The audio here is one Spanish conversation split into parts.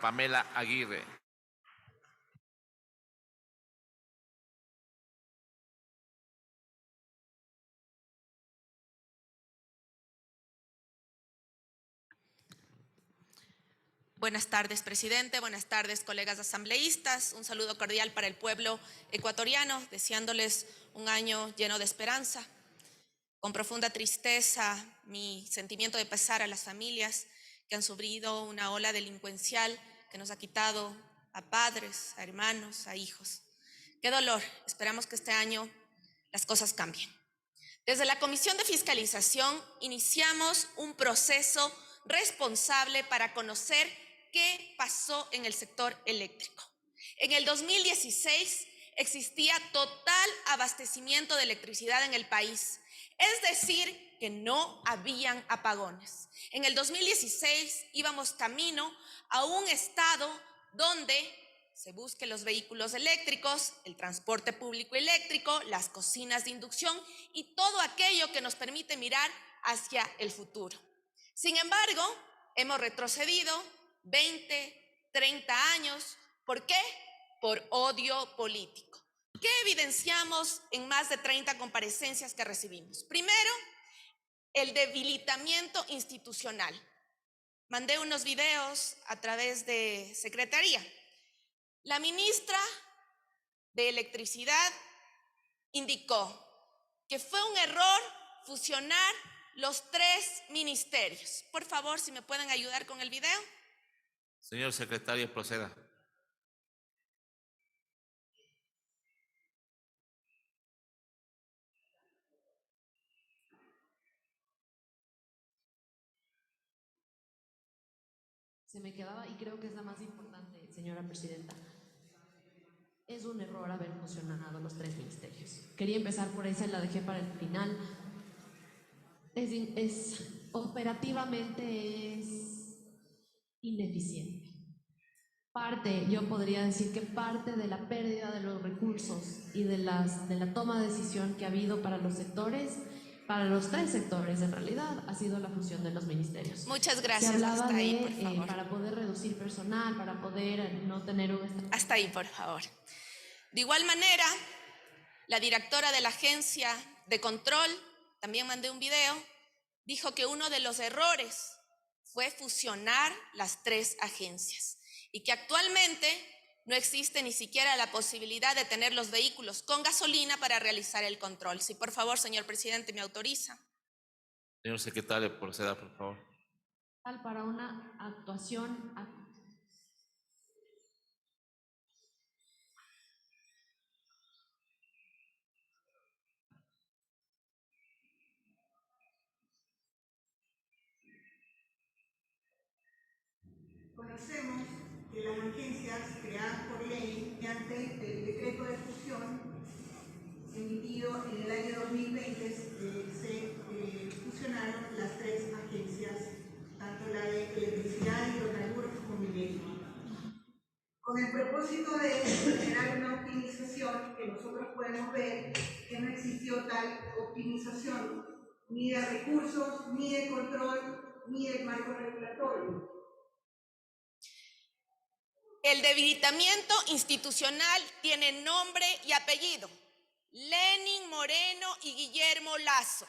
Pamela Aguirre. Buenas tardes, presidente. Buenas tardes, colegas asambleístas. Un saludo cordial para el pueblo ecuatoriano, deseándoles un año lleno de esperanza. Con profunda tristeza, mi sentimiento de pesar a las familias que han sufrido una ola delincuencial que nos ha quitado a padres, a hermanos, a hijos. Qué dolor. Esperamos que este año las cosas cambien. Desde la Comisión de Fiscalización iniciamos un proceso responsable para conocer qué pasó en el sector eléctrico. En el 2016 existía total abastecimiento de electricidad en el país, es decir, que no habían apagones. En el 2016 íbamos camino a un estado donde se busquen los vehículos eléctricos, el transporte público eléctrico, las cocinas de inducción y todo aquello que nos permite mirar hacia el futuro. Sin embargo, hemos retrocedido 20, 30 años. ¿Por qué? Por odio político. ¿Qué evidenciamos en más de 30 comparecencias que recibimos? Primero, el debilitamiento institucional. Mandé unos videos a través de Secretaría. La ministra de Electricidad indicó que fue un error fusionar los 3 ministerios. Por favor, si me pueden ayudar con el video. Señor secretario, proceda. Se me quedaba, y creo que es la más importante, señora presidenta. Es un error haber fusionado los 3 ministerios. Quería empezar por esa y la dejé para el final. Operativamente es ineficiente. Yo podría decir que parte de la pérdida de los recursos y de la toma de decisión que ha habido para los sectores, para los 3 sectores en realidad, ha sido la fusión de los ministerios. Muchas gracias. Se hablaba hasta ahí, por favor. para poder reducir personal, para poder no tener un... Hasta ahí, por favor. De igual manera, la directora de la agencia de control, también mandé un video, dijo que uno de los errores fue fusionar las 3 agencias y que actualmente no existe ni siquiera la posibilidad de tener los vehículos con gasolina para realizar el control. Si por favor, señor presidente, me autoriza. Señor secretario, proceda, por favor. Para una actuación... Conocemos que las agencias creadas por ley mediante el decreto de fusión emitido en el año 2020 se fusionaron las 3 agencias, tanto la de electricidad, hidrocarburos como minería, con el propósito de generar una optimización que nosotros podemos ver que no existió tal optimización ni de recursos, ni de control, ni de marco regulatorio. El debilitamiento institucional tiene nombre y apellido: Lenin Moreno y Guillermo Lasso,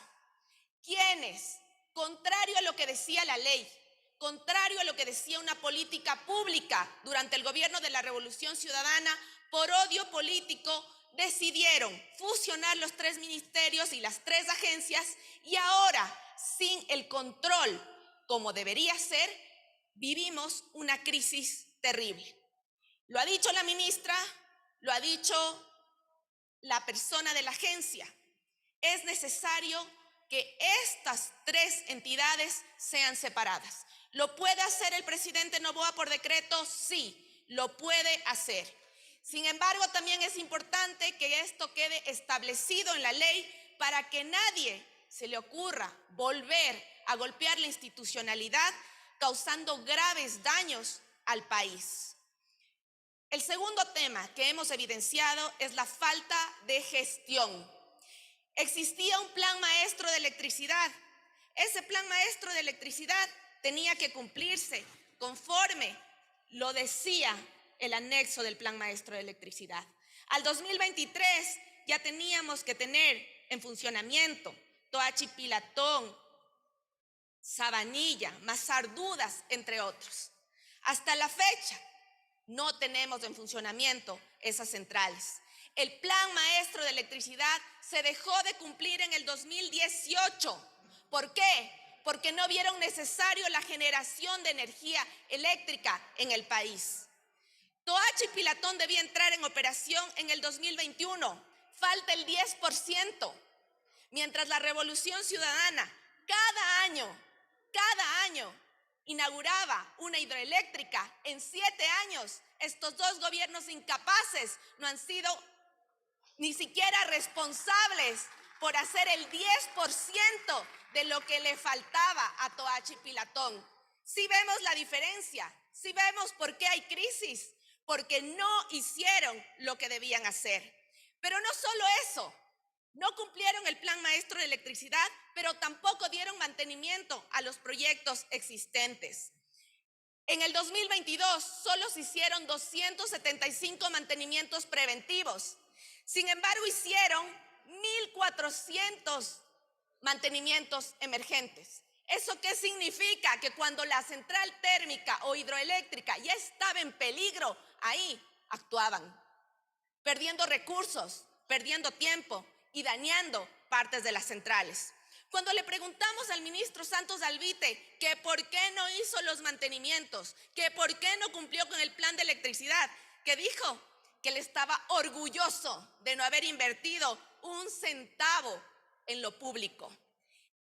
quienes, contrario a lo que decía la ley, contrario a lo que decía una política pública durante el gobierno de la Revolución Ciudadana, por odio político, decidieron fusionar los 3 ministerios y las 3 agencias, y ahora, sin el control como debería ser, vivimos una crisis terrible. Lo ha dicho la ministra, lo ha dicho la persona de la agencia. Es necesario que estas 3 entidades sean separadas. ¿Lo puede hacer el presidente Noboa por decreto? Sí, lo puede hacer. Sin embargo, también es importante que esto quede establecido en la ley para que nadie se le ocurra volver a golpear la institucionalidad, causando graves daños al país. El segundo tema que hemos evidenciado es la falta de gestión. Existía un plan maestro de electricidad. Ese plan maestro de electricidad tenía que cumplirse conforme lo decía el anexo del Plan Maestro de Electricidad. Al 2023 ya teníamos que tener en funcionamiento Toachi Pilatón, Sabanilla, Masardudas, entre otros. Hasta la fecha no tenemos en funcionamiento esas centrales. El Plan Maestro de Electricidad se dejó de cumplir en el 2018. ¿Por qué? Porque no vieron necesario la generación de energía eléctrica en el país. Toachi Pilatón debía entrar en operación en el 2021. Falta el 10%. Mientras la Revolución Ciudadana cada año inauguraba una hidroeléctrica, en 7 años estos dos gobiernos incapaces no han sido ni siquiera responsables por hacer el 10% de lo que le faltaba a Toachi Pilatón. Sí vemos la diferencia, sí vemos por qué hay crisis, porque no hicieron lo que debían hacer. Pero no solo eso, no cumplieron el Plan Maestro de Electricidad, pero tampoco dieron mantenimiento a los proyectos existentes. En el 2022 solo se hicieron 275 mantenimientos preventivos. Sin embargo, hicieron 1.400 mantenimientos emergentes. ¿Eso qué significa? Que cuando la central térmica o hidroeléctrica ya estaba en peligro, ahí actuaban, perdiendo recursos, perdiendo tiempo y dañando partes de las centrales. Cuando le preguntamos al ministro Santos Alvite que por qué no hizo los mantenimientos, que por qué no cumplió con el plan de electricidad, que dijo que él estaba orgulloso de no haber invertido un centavo en lo público.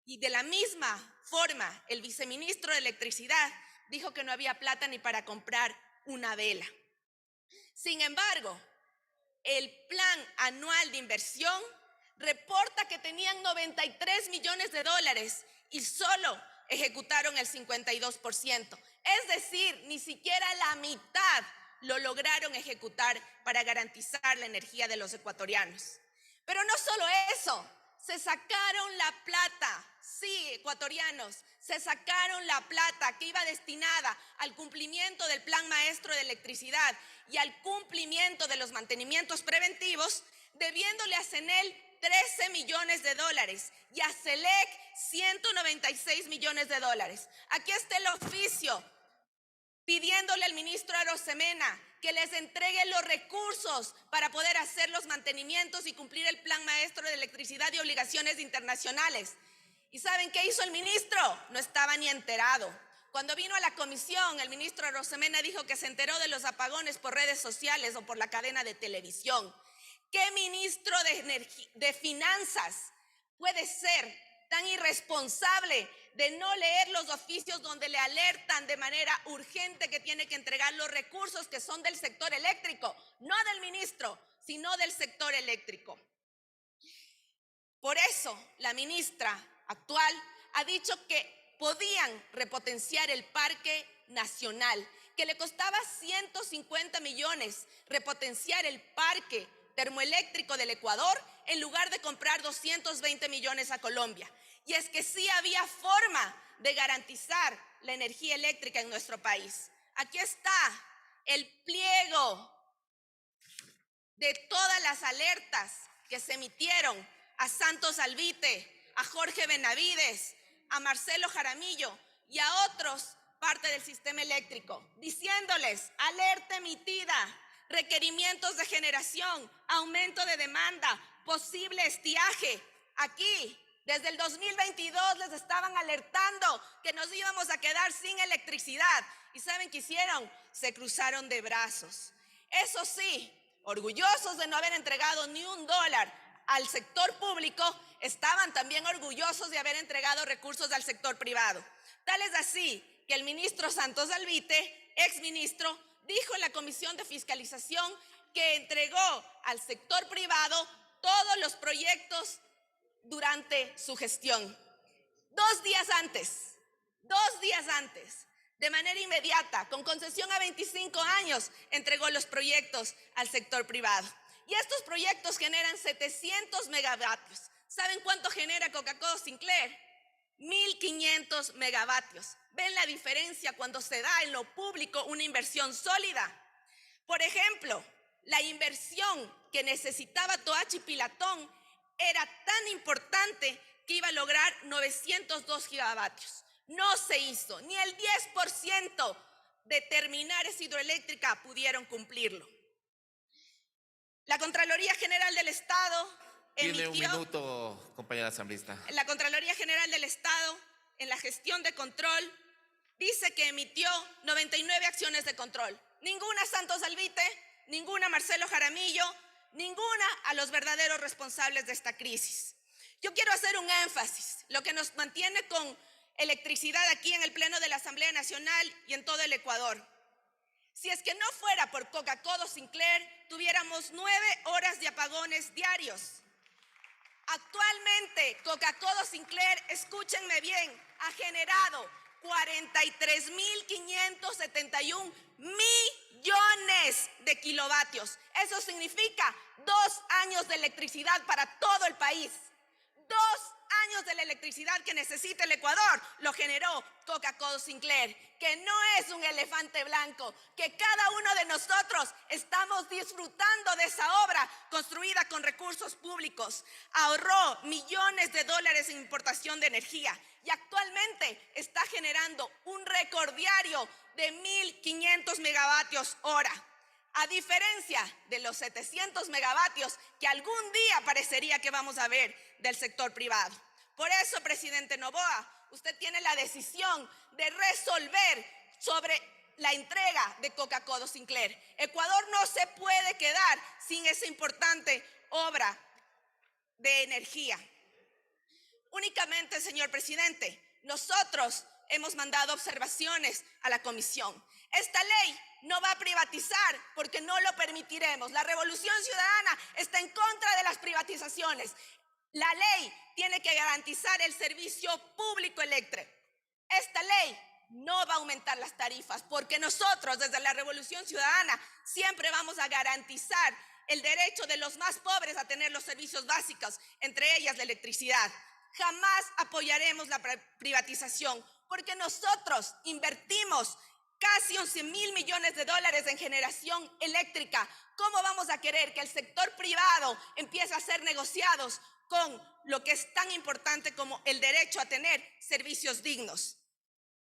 Y de la misma forma, el viceministro de Electricidad dijo que no había plata ni para comprar una vela. Sin embargo, el plan anual de inversión reporta que tenían 93 millones de dólares y solo ejecutaron el 52%. Es decir, ni siquiera la mitad lo lograron ejecutar para garantizar la energía de los ecuatorianos. Pero no solo eso, se sacaron la plata, sí, ecuatorianos, se sacaron la plata que iba destinada al cumplimiento del Plan Maestro de Electricidad y al cumplimiento de los mantenimientos preventivos, debiéndole a CENEL 13 millones de dólares y a CELEC 196 millones de dólares. Aquí está el oficio pidiéndole al ministro Arosemena que les entregue los recursos para poder hacer los mantenimientos y cumplir el Plan Maestro de Electricidad y obligaciones internacionales. ¿Y saben qué hizo el ministro? No estaba ni enterado. Cuando vino a la comisión, el ministro Arosemena dijo que se enteró de los apagones por redes sociales o por la cadena de televisión. ¿Qué ministro de Finanzas puede ser tan irresponsable de no leer los oficios donde le alertan de manera urgente que tiene que entregar los recursos que son del sector eléctrico? No del ministro, sino del sector eléctrico. Por eso, la ministra actual ha dicho que podían repotenciar el parque nacional, que le costaba 150 millones repotenciar el parque termoeléctrico del Ecuador en lugar de comprar 220 millones a Colombia. Y es que sí había forma de garantizar la energía eléctrica en nuestro país. Aquí está el pliego de todas las alertas que se emitieron a Santos Alvite, a Jorge Benavides, a Marcelo Jaramillo y a otros parte del sistema eléctrico, diciéndoles: alerta emitida, requerimientos de generación, aumento de demanda, posible estiaje. Aquí, desde el 2022 les estaban alertando que nos íbamos a quedar sin electricidad. ¿Y saben qué hicieron? Se cruzaron de brazos. Eso sí, orgullosos de no haber entregado ni $1 al sector público, estaban también orgullosos de haber entregado recursos al sector privado. Tal es así que el ministro Santos Alvite, exministro, dijo en la Comisión de Fiscalización que entregó al sector privado todos los proyectos durante su gestión. 2 días antes, de manera inmediata, con concesión a 25 años, entregó los proyectos al sector privado. Y estos proyectos generan 700 megavatios. ¿Saben cuánto genera Coca-Cola Sinclair? 1.500 megavatios. ven la diferencia cuando se da en lo público una inversión sólida. Por ejemplo, la inversión que necesitaba Toachi Pilatón era tan importante que iba a lograr 902 gigavatios. No se hizo, ni el 10% de terminales hidroeléctricas pudieron cumplirlo. La Contraloría General del Estado Tiene un minuto, compañera asambleísta. La Contraloría General del Estado, en la gestión de control, dice que emitió 99 acciones de control. Ninguna a Santos Albite, ninguna a Marcelo Jaramillo, ninguna a los verdaderos responsables de esta crisis. Yo quiero hacer un énfasis, lo que nos mantiene con electricidad aquí en el Pleno de la Asamblea Nacional y en todo el Ecuador. Si es que no fuera por Coca-Cola Sinclair, tuviéramos 9 horas de apagones diarios. Actualmente, Coca-Cola Sinclair, escúchenme bien, ha generado 43.571 millones de kilovatios. Eso significa 2 años de electricidad para todo el país. 2 años de la electricidad que necesita el Ecuador lo generó Coca-Cola Sinclair, que no es un elefante blanco, que cada uno de nosotros estamos disfrutando de esa obra construida con recursos públicos. Ahorró millones de dólares en importación de energía y actualmente está generando un récord diario de 1.500 megavatios hora. A diferencia de los 700 megavatios que algún día parecería que vamos a ver del sector privado. Por eso, presidente Noboa, usted tiene la decisión de resolver sobre la entrega de Coca-Cola Sinclair. Ecuador no se puede quedar sin esa importante obra de energía. Únicamente, señor presidente, nosotros hemos mandado observaciones a la comisión. Esta ley no va a privatizar porque no lo permitiremos. La Revolución Ciudadana está en contra de las privatizaciones. La ley tiene que garantizar el servicio público eléctrico. Esta ley no va a aumentar las tarifas porque nosotros desde la Revolución Ciudadana siempre vamos a garantizar el derecho de los más pobres a tener los servicios básicos, entre ellas la electricidad. Jamás apoyaremos la privatización porque nosotros invertimos casi 11.000 millones de dólares en generación eléctrica. ¿Cómo vamos a querer que el sector privado empiece a hacer negociados con lo que es tan importante como el derecho a tener servicios dignos?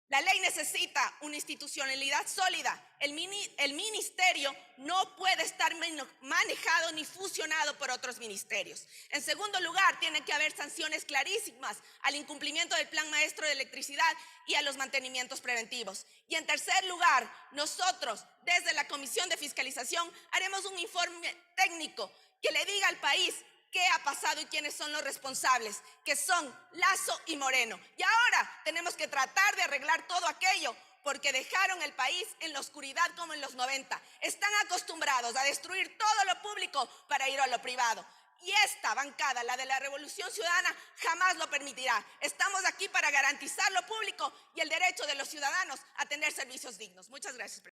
La ley necesita una institucionalidad sólida. El ministerio no puede estar manejado ni fusionado por otros ministerios. En segundo lugar, tiene que haber sanciones clarísimas al incumplimiento del Plan Maestro de Electricidad y a los mantenimientos preventivos. Y en tercer lugar, nosotros, desde la Comisión de Fiscalización, haremos un informe técnico que le diga al país qué ha pasado y quiénes son los responsables, que son Lasso y Moreno. Y ahora tenemos que tratar de arreglar todo aquello porque dejaron el país en la oscuridad como en los 90. Están acostumbrados a destruir todo lo público para ir a lo privado. Y esta bancada, la de la Revolución Ciudadana, jamás lo permitirá. Estamos aquí para garantizar lo público y el derecho de los ciudadanos a tener servicios dignos. Muchas gracias, presidente.